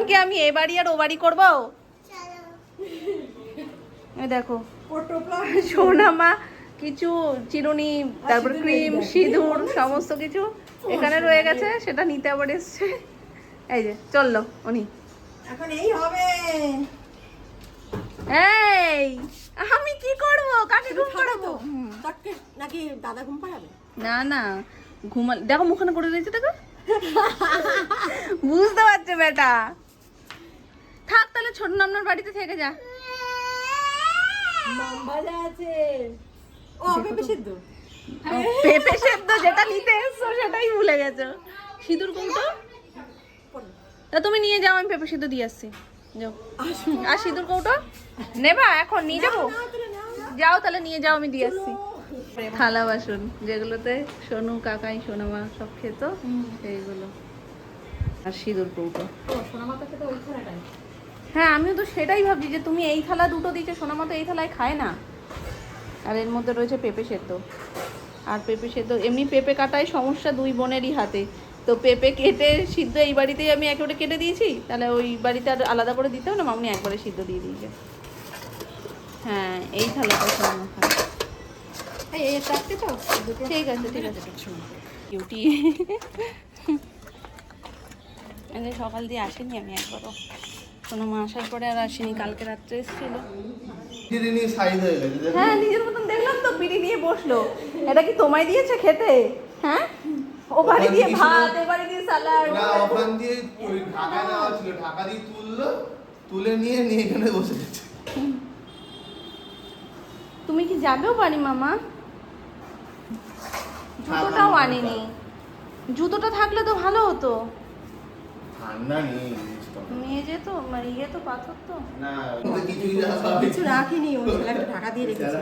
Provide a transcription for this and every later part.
কি আমি এ বাড়ি আর ও বাড়ি করবো? দেখো সোনা মা কিছু চিরুনি, তারপর ক্রিম, সিঁদুর সমস্ত কিছু এখানে রয়ে গেছে, সেটা নিতে আবার এসছে। এই যে চললো উনি এখন এই হবে। এই আমি কি করব? কাকে ঘুম পাড়াবো? নাকি দাদা ঘুম পাড়াবে? না না, ঘুমাল। দেখো মুখখানা করে দিয়েছে, দেখো। বুঝতে পারছে বেটা। থাক তাহলে ছোট নামনার বাড়িতে থেকে যা। মামবাজা আছে। ও পেঁপে সিদ্ধ। পেঁপে সেদ্ধ যেটা নিতে এসছো সেটাই ভুলে গেছো। সিঁদুর কৌটো তা তুমি নিয়ে যাও, আমি পেঁপে সিদ্ধ দিয়ে আসছি। যাও। আর সিঁদুর কৌটো নেবা? এখন নিয়ে যাবো? যাও তাহলে নিয়ে যাও, আমি দিয়ে আসছি। থালা বাসন যেগুলোতে সোনু কাকাই সোনামা সব খেত সেইগুলো, আর সিঁদুর কৌটো। হ্যাঁ আমিও তো সেটাই ভাবছি যে তুমি এই থালা দুটো দিচ্ছ, সোনামা তো এই থালায় খায় না। আর এর মধ্যে রয়েছে পেঁপে সেদ্ধ। আর পেঁপে সেদ্ধ এমনি পেঁপে কাটায় সমস্যা দুই বোনেরই হাতে, তো পেঁপে কেটে সিদ্ধ এই বাড়িতেই আমি একেবারে কেটে দিয়েছি, তাহলে ওই বাড়িতে আর আলাদা করে দিতে হবে না, মামনি একবারে সিদ্ধ দিয়ে দিয়েছে। হ্যাঁ এই থালাটা সোনামা খায়। ঠিক আছে ঠিক আছে। ডিউটি সকাল দিয়ে আসেনি আমি একবারও, সোনামা আসার পরে আর আসেনি, কালকে রাত্রে এসেছিল। হ্যাঁ নিজের মতন দেখলাম তো, বিড়ি নিয়ে বসলো। এটা কি তোমায় দিয়েছে খেতে? হ্যাঁ ওখানে দিয়ে ভাত, এবারে দিয়ে সালাড। না ওখান দিয়ে ওই ঢাকা নেওয়া ছিল, ঢাকা দিয়ে তুললো, তুলে নিয়ে এখানে বসে গেছে। তুমি কি যাবেও বাড়ি মামা? জুতোটাও আনিনি, জুতোটা থাকলে তো ভালো হতো। ঠান্ডা নেই নিয়ে যেত, মানে ইয়ে তো পাথর তো। না কিছু রাখিনি, ওই একটা ঢাকা দিয়ে রেখেছি।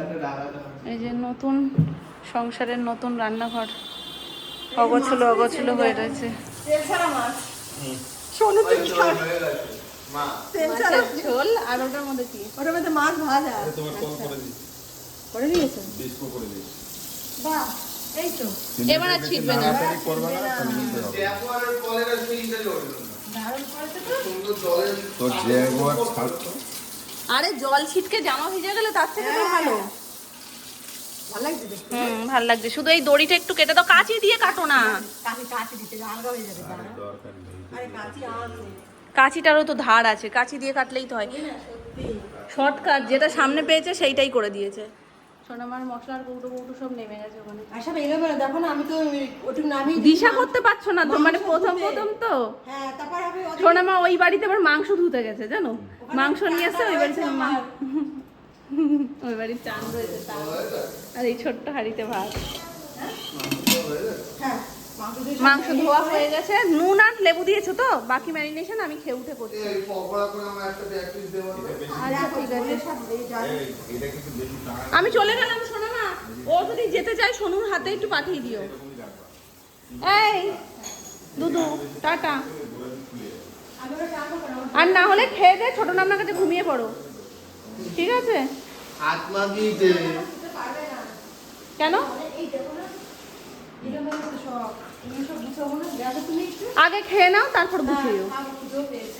এই যে নতুন সংসারের নতুন রান্নাঘর অগোছলো অগোছলো হয়ে রয়েছে। তেল ছাড়া মাছ। সোনু তুই মা তেল ছাড়া ঝোল, আর ওটার মধ্যে কি? ওটার মধ্যে মাছ ভাজা। তোমার কল করে দিই, করে দিয়েছো? ডিসপো করে দিই। বাহ এই তো। এবার আর ছিটবে না। তাড়াতাড়ি করবে না, তুমি নিতে হবে। জ্যাগুয়ারের কলের আছে ইন্টারভিউ হলো না। দারুণ করেছে তো। সুন্দর জলের তো জ্যাগুয়ার ছাড়তো। আরে জল ছিটকে জামা ভিজে গেলে তার থেকে তো ভালো। ভালো লাগছে দেখতে। ভালো লাগছে, শুধু এই দড়িটা একটু কেটে দাও, কাঁচি দিয়ে কাটো না। কাঁচি দিতে আলগা হয়ে যাবে দাঁড়া। দরকার নেই। আরে কাঁচি আছে। কাঁচিটারও তো ধার আছে, কাঁচি দিয়ে কাটলেই তো হয়। সত্যি। শর্টকাট যেটা সামনে পেয়েছে সেইটাই করে দিয়েছে। সোনামার মশলার কৌটো কৌটো সব নেমে গেছে ওখানে। আশা এলো না, দেখো না আমি তো ওটুকু নামি দিশা করতে পারছো না তো, মানে প্রথম তো। হ্যাঁ তারপর হবে সোনামা ওই বাড়িতে আবার মাংস ধুতে গেছে জানো, মাংস নিয়ে এসে ওই বাড়িতে ওই বাড়ির চান রয়েছে, আর এই ছোট্ট হাঁড়িতে ভাত। হ্যাঁ মাংস ধোয়া হয়ে গেছে, নুন আর লেবু দিয়েছো তো, বাকি ম্যারিনেশন আমি খেয়ে উঠে করছি। এই পকোড়া করে আমার একটা ব্যাগ পিস দেবো। আচ্ছা ঠিক আছে, এটা কিন্তু বেশি টাকা আমি চলে গেলাম। শোনো না, ও যদি যেতে চায় সোনুর হাতে একটু পাঠিয়ে দিও। এই দুদু টাটা। আর না হলে খেয়ে দে, ছোট নামনার কাছে ঘুমিয়ে পড়ো, ঠিক আছে? হাত মাগিয়েছে। কেন? আগে খেয়ে নাও তারপর গুছিও।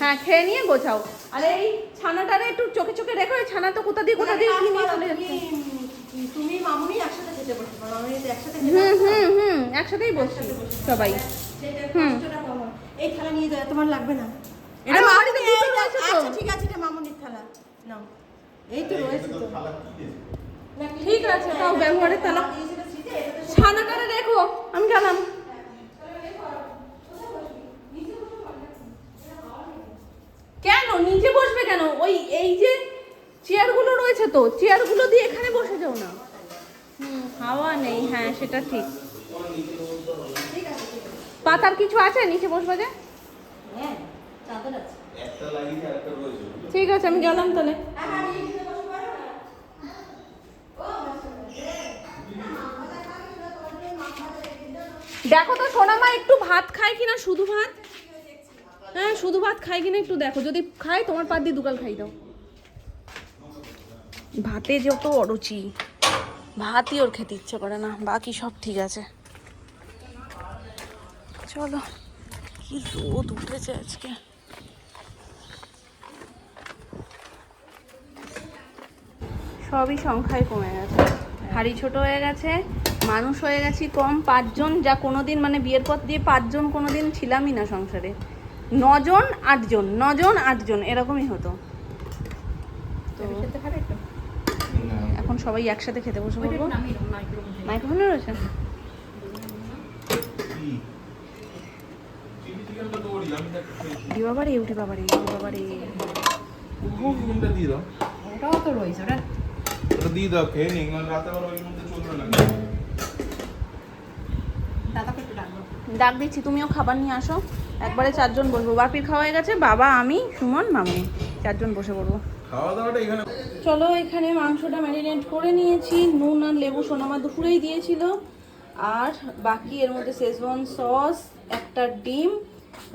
হ্যাঁ খেয়ে নিয়ে গোছাও। আর এই ছানাটারে একটু চোখে চোখে রেখো, এই ছানা তো কোথা দিয়ে কি নিয়ে চলে যাচ্ছে। তুমি মামুনি একসাথে খেতে বসতে পারো, আমি তো একসাথে একসাথেই বসছি সবাই। এই থালা নিয়ে যাও, তোমার লাগবে না। এটা মামুনিতে দুটো রয়েছে তো। আচ্ছা ঠিক আছে, এটা মামুনির থালা নাও। এই তো রয়েছে তো। ঠিক আছে, তাও ব্যবহারের থালা। ছানাটারে রেখো, আমি গেলাম। কেন নিচে বসবে কেন? ওই এই যে চেয়ারগুলো রয়েছে তো, চেয়ারগুলো দিয়ে এখানে বসে যাও না। হাওয়া নেই, হ্যাঁ সেটা ঠিক। পাতার কিছু আছে নিচে বসবে যে? হ্যাঁ চাদর আছে। একটা লাগিয়ে আরেকটা রয়েছে। ঠিক আছে আমি গেলাম তাহলে। দেখো তো সোনামা একটু ভাত খায় কিনা, শুধু ভাত। হ্যাঁ শুধু ভাত খায় কিনা একটু দেখো, যদি খায় তোমার পাত দিয়ে দুকাল খাই দাও। ভাতে যত অরুচি, ভাতই ওর খেতে ইচ্ছে করে না, বাকি সব ঠিক আছে। চলো, কি রোদ উঠেছে আজকে। সবই সংখ্যায় কমে গেছে, হাড়ি ছোট হয়ে গেছে, মানুষ হয়ে গেছি কম, 5 জন, যা কোনোদিন মানে বিয়ের পর দিয়ে 5 জন কোনোদিন ছিলামই না সংসারে। 9 জন 8 জন, 9 জন 8 জন এরকমই হতো। তো খেতে পারে একটু এখন সবাই একসাথে খেতে বসে ওইটা পড়বো। একটু নামিয়ে দাও, মাইক্রোওয়েভে। মাইক্রোফোনে রয়েছে? দি বাবারে, উঠি বাবারে, বাবারে। চিকেনটা দিয়ে দাও, ওটাও তো রয়েছে, ওটা ওটা দিয়ে দাও, খেয়ে নিই, মানে রাতে আবার ওই মধ্যে চলবে না। দাদাকে একটু ডাকবো। ডাক দিচ্ছি, তুমিও খাবার নিয়ে আসো। একবারে 4 জন বসবো। বাপির খাওয়া হয়ে গেছে, বাবা, আমি, সুমন, মামনি 4 জন বসে পড়বো। খাওয়া দাওয়াটা এখানে চলো, এখানে মাংসটা ম্যারিনেট করে নিয়েছি, নুন আর লেবু সোনামা দুপুরেই দিয়েছিল। আর বাকি এর মধ্যে শেজওয়ান সস, একটা ডিম,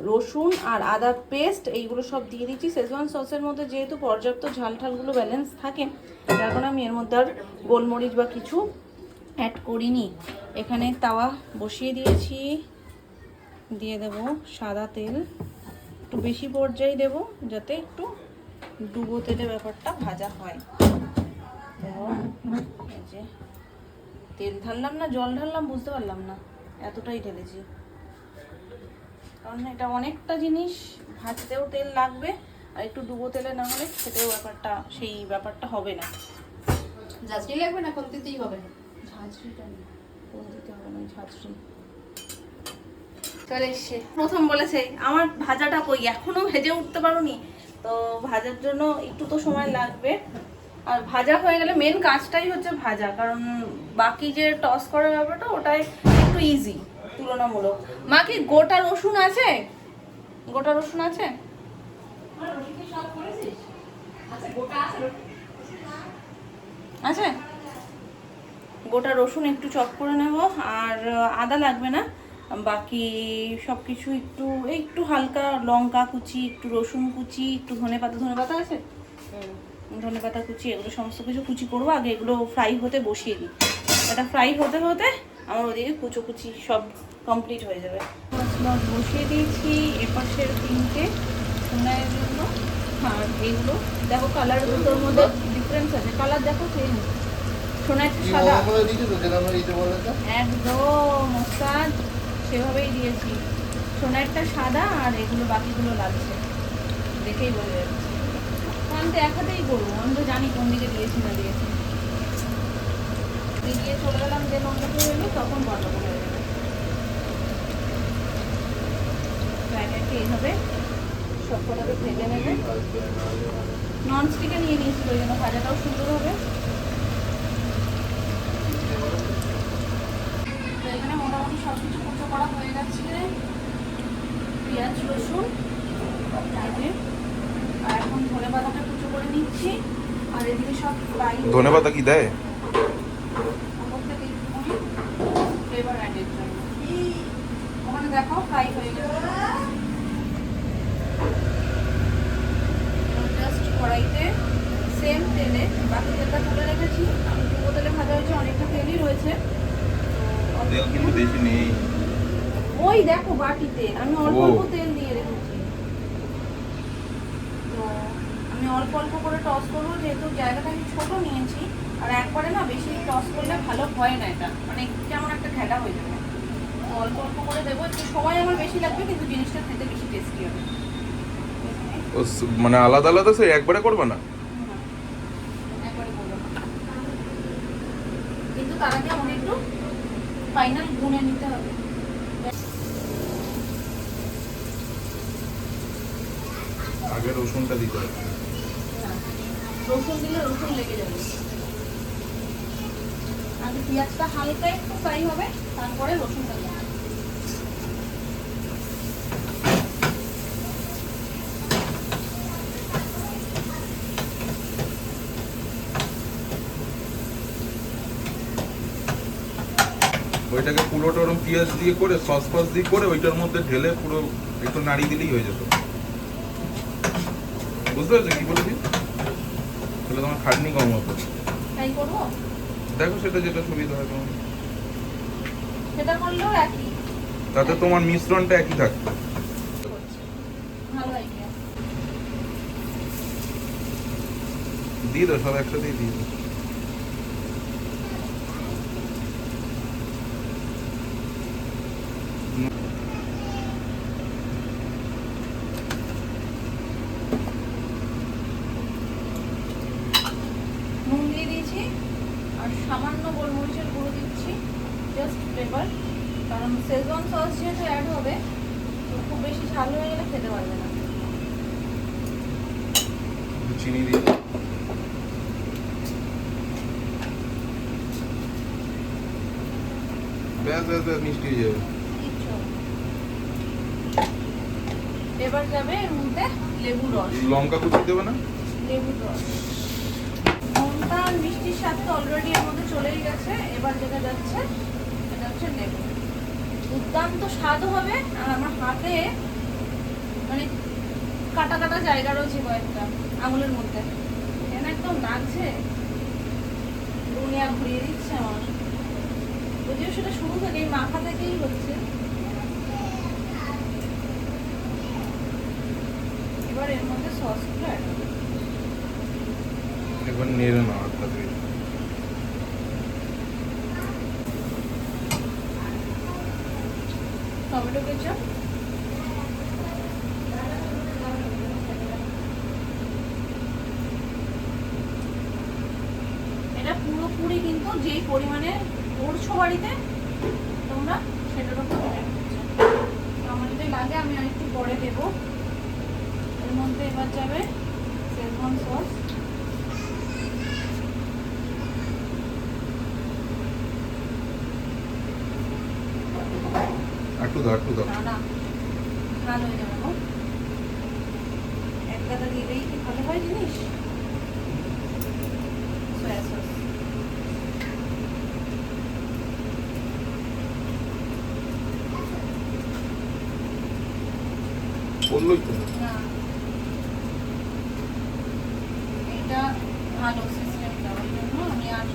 রসুন আর আদা পেস্ট, এইগুলো সব দিয়ে দিচ্ছি। শেজওয়ান সসের মধ্যে যেহেতু পর্যাপ্ত ঝাল ঠালগুলো ব্যালেন্স থাকে, যার কারণে আমি এর মধ্যে আর গোলমরিচ বা কিছু অ্যাড করিনি। এখানে তাওয়া বসিয়ে দিয়েছি, দিয়ে দেব সাদা তেল, একটু বেশি পর্যায়ে দেব যাতে একটু ডুবো তেলে ব্যাপারটা ভাজা হয়। এবং এই যে তেল ঢাললাম না জল ঢাললাম বুঝতে পারলাম না, এতটাই ঢেলেছি, কারণ এটা অনেকটা জিনিস ভাজতেও তেল লাগবে, আর একটু ডুবো তেলে না হলে খেতেও ব্যাপারটা সেই ব্যাপারটা হবে না। ঝাঁঝরি লাগবে না, কোন দিতেই হবে? ঝাঁঝরিটা নেই, কোন দিতে হবে না, ঝাঁঝরি চলে এসছে। প্রথম বলেছে আমার ভাজাটা কই, এখনো ভেজে উঠতে পারোনি, তো ভাজার জন্য একটু তো সময় লাগবে। আর ভাজা হয়ে গেলে মেন কাজটাই হচ্ছে ভাজা, কারণ বাকি যে টস করার ব্যাপারটা ওটাই একটু ইজি তুলনামূলক। মা কি গোটা রসুন আছে? গোটা রসুন আছে? আছে গোটা রসুন একটু চপ করে নেব, আর আদা লাগবে না, বাকি সব কিছু একটু একটু হালকা লঙ্কা কুচি, একটু রসুন কুচি, একটু ধনেপাতা আছে, ধনেপাতা কুচি, এগুলো সমস্ত কিছু কুচি করবো। আগে এগুলো ফ্রাই হতে বসিয়ে দিই, এটা ফ্রাই হতে হতে আমার ওদিকে কুচি সব কমপ্লিট হয়ে যাবে। বসিয়ে দিয়েছি এপাশের 3টে সোনার জন্য। আর এইগুলো দেখো কালার দুটোর মধ্যে ডিফারেন্স আছে, কালার দেখো সেম, সোনারটা সাদা একদম মশাদ সেভাবেই দিয়েছি, সোনারটা সাদা আর এগুলো বাকিগুলো লাগছে, দেখেই বোঝা যাচ্ছে। আমি তো এক হাতেই করবো, আমি তো জানি কোন দিকে দিয়েছি না দিয়েছি, দিয়ে চলে গেলাম যে গন্ডগোল হইলো, তখন গন্ডগোল হয়ে যাবে। এইভাবে সব কটাকে ভেজে নেবে, ননস্টিকে নিয়ে নিয়েছিল ওই জন্য ভাজাটাও সুন্দর হবে। তো এখানে মোটামুটি সব কিছু কুচো করা হয়ে গেছে, পেঁয়াজ রসুন, আর এখন ধনেপাতাটা কুচো করে নিচ্ছি। আর এদিকে সব ফ্রাই, ধনেপাতা কি দেয়? ফ্লেভার অ্যাডের জন্য। ওখানে দেখো ফ্রাই হয়ে গেছে, জাস্ট কড়াইতে সেম তেলে, বাকি তেলটা তুলে রেখেছি, আমি ডুবো তেলে ভাজা হয়েছে, অনেকটা তেলই রয়েছে। তেল কিন্তু বেশি নেই, ওই দেখো বাটিতে আমি অল্প অল্প তেল দিয়ে রেখেছি, তো আমি অল্প অল্প করে টস করবো, যেহেতু জায়গাটা আমি ছোট নিয়েছি, আর একবারে না বেশি টস করলে ভালো হয় না, এটা মানে কেমন একটা ঘেটা হয়ে যাবে। তো অল্প অল্প করে দেবো, একটু সময় আমার বেশি লাগবে, কিন্তু জিনিসটা খেতে বেশি টেস্টি হবে। মানে আলাদা আলাদা সে একবারে করবে না? একবারে করবো না, কিন্তু তার আগে আমার একটু ফাইনাল গুনে নিতে হবে। আগে রসুনটা দিতে হবে, রসুন দিলে রসুন লেগে যাবে, আগে পেঁয়াজটা হালকা একটু ফ্রাই হবে, তারপরে রসুনটা দেবো। ওইটাকে পুরোটা ওরকম পেঁয়াজ দিয়ে করে সস ফস দিয়ে করে ওইটার মধ্যে ঢেলে পুরো একটু নাড়ি দিলেই হয়ে যেত। বুঝতে পারছো কি বলেছি? তাহলে তোমার খাটনি কম হতো। তাই করবো, দেখো সেটা যেটা সুবিধা হয় তোমার, সেটা করলেও একই, তাতে তোমার মিশ্রণটা একই থাকবে। ভালো আইডিয়া। দিয়ে দাও, সব একসাথেই দিয়ে দাও। দিচ্ছি আর সামান্য গোলমরিচের গুঁড়ো দিচ্ছি, জাস্ট ফ্লেভার। কারণ শেজওয়ান সস যেহেতু অ্যাড হবে তো খুব বেশি ঝাল হয়ে গেলে খেতে পারবে না। চিনি দিই। ব্যাস ব্যাস ব্যাস, মিষ্টি হয়ে যাবে। দিচ্ছ। এবার যাবে এর মধ্যে লেবুর রস। লঙ্কা কুচি দেবে না? লেবুর রস, নোনতা আর মিষ্টির স্বাদ তো অলরেডি এর মধ্যে চলেই গেছে। এবার যেটা যাচ্ছে সেটা হচ্ছে লেবু। দুর্দান্ত স্বাদও হবে আর আমার হাতে মানে কাটা কাটা জায়গা রয়েছে কয়েকটা আঙুলের মধ্যে, এখানে একদম লাগছে, দুনিয়া ঘুরিয়ে দিচ্ছে আমার। যদিও সেটা শুরু থেকেই মাখা থেকেই হচ্ছে। এবার এর মধ্যে সসগুলো অ্যাড হবে। একবার নেড়ে নাও হাতটা দিয়ে। টমেটো কেচাপ, এটা পুরোপুরি কিন্তু যেই পরিমাণে করছো বাড়িতে তোমরা সেটার উপর ডিপেন্ড করছে। আমার যদি লাগে আমি আরেকটু পরে দেবো। এর মধ্যে এবার যাবে শেজওয়ান সস, একটু দাও একটু দাও। না ভালো হয়ে যাবে গো, এক গাদা দিলেই কি ভালো হয় জিনিস। সয়া সস, বললোই তো। না এটা ভালো সিস্টেমটা, ওই জন্য আমি আর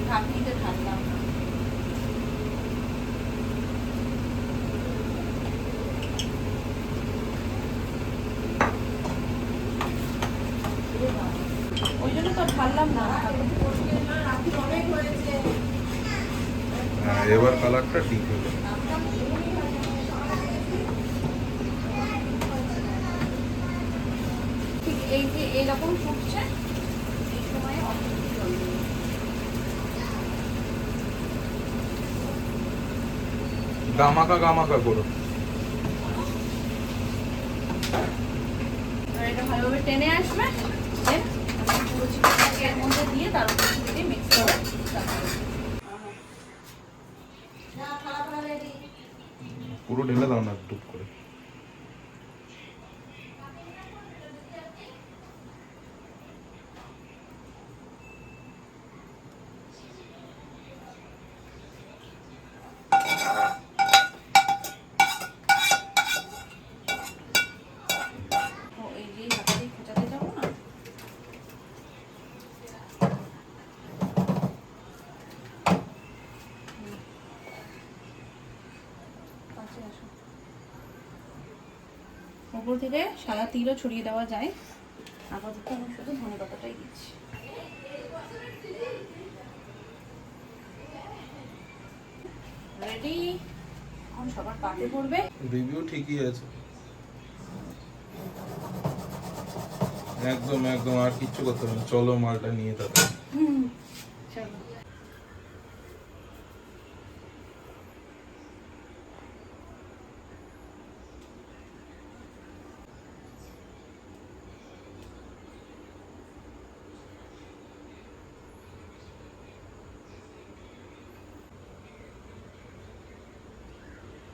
ঢাকনিতে ঢাললাম না। ওই জন্য তো ঢাললাম না। অনেক হয়েছে। হ্যাঁ, এবার কালারটা ঠিক হলো। ঠিক এই যে এরকম ফুটছে এই সময় অল্প একটু জল দেবো। গামাকা গামাকা করো। এবার এটা ভালোভাবে টেনে আসবে, দেন আমি পুরো চিকেনটাকে এর মধ্যে দিয়ে তার উপর দিয়ে মিক্স করে পুরো ঢেলে দাও না টুক করে। এই যে হাতে দিয়ে খোঁচাতে যাবো না, উপর থেকে সাদা তিলও ছড়িয়ে দেওয়া যায়। আপাতত আমি শুধু ধনে পাতাটাই দিচ্ছি। রেডি, এখন সবার পাতে পড়বে। রিভিউ ঠিকই আছে, একদম একদম। আর কিচ্ছু করতে হবে না, চলো মালটা নিয়ে তাতে। চলো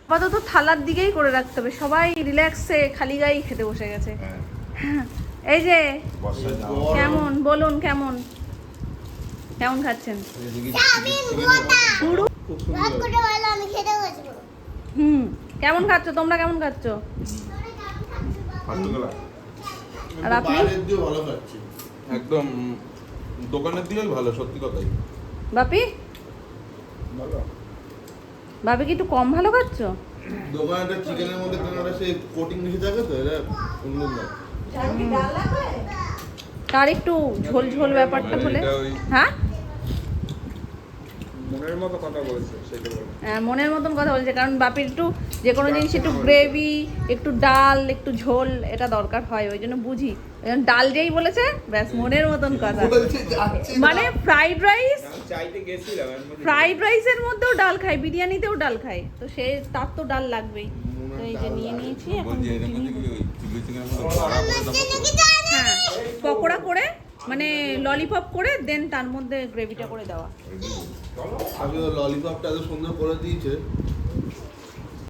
আপাতত থালার দিকেই করে রাখতে হবে, সবাই রিল্যাক্সে খালি গায়েই খেতে বসে গেছে। এই যে কেমন বলুন, কেমন কেমন খাচ্ছেন? কেমন খাচ্ছ তোমরা, কেমন খাচ্ছ? আর আপনি? একদম দোকানের দিয়েই ভালো, সত্যি কথাই বাপি, ভালো। বাপি কি একটু কম ভালো খাচ্ছ? দোকানের চিকেনের মধ্যে কোনো একটা সেই কোটিং বেশি থাকে তো, এটা সুন্দর না। তার একটু ঝোল ঝোল ব্যাপারটা হলে। হ্যাঁ মনে মনের মতো কথা বলছে সেটা বল। মনের মতন কথা বলছে, কারণ বাপির একটু যে কোনো জিনিস একটু গ্রেভি, একটু ডাল, একটু ঝোল এটা দরকার হয়, ওই জন্য বুঝি। ডাল যেই বলেছে ব্যাস মনের মতন কথা। বলছে যাচ্ছে না। মানে ফ্রাইড রাইস, আমি চাইতে গেছিলাম এর মধ্যে ফ্রাইড রাইসের মধ্যেও ডাল খায়, বিরিয়ানিতেও ডাল খায়, তো সে তার তো ডাল লাগবেই। তো এই যে নিয়ে নিয়েছি এখন রুটি নিয়ে- হ্যাঁ পকোড়া করে মানে ললিপপ করে দেন তার মধ্যে গ্রেভিটা করে দেওয়া। আমি ললিপপটা এত সুন্দর করে দিয়েছে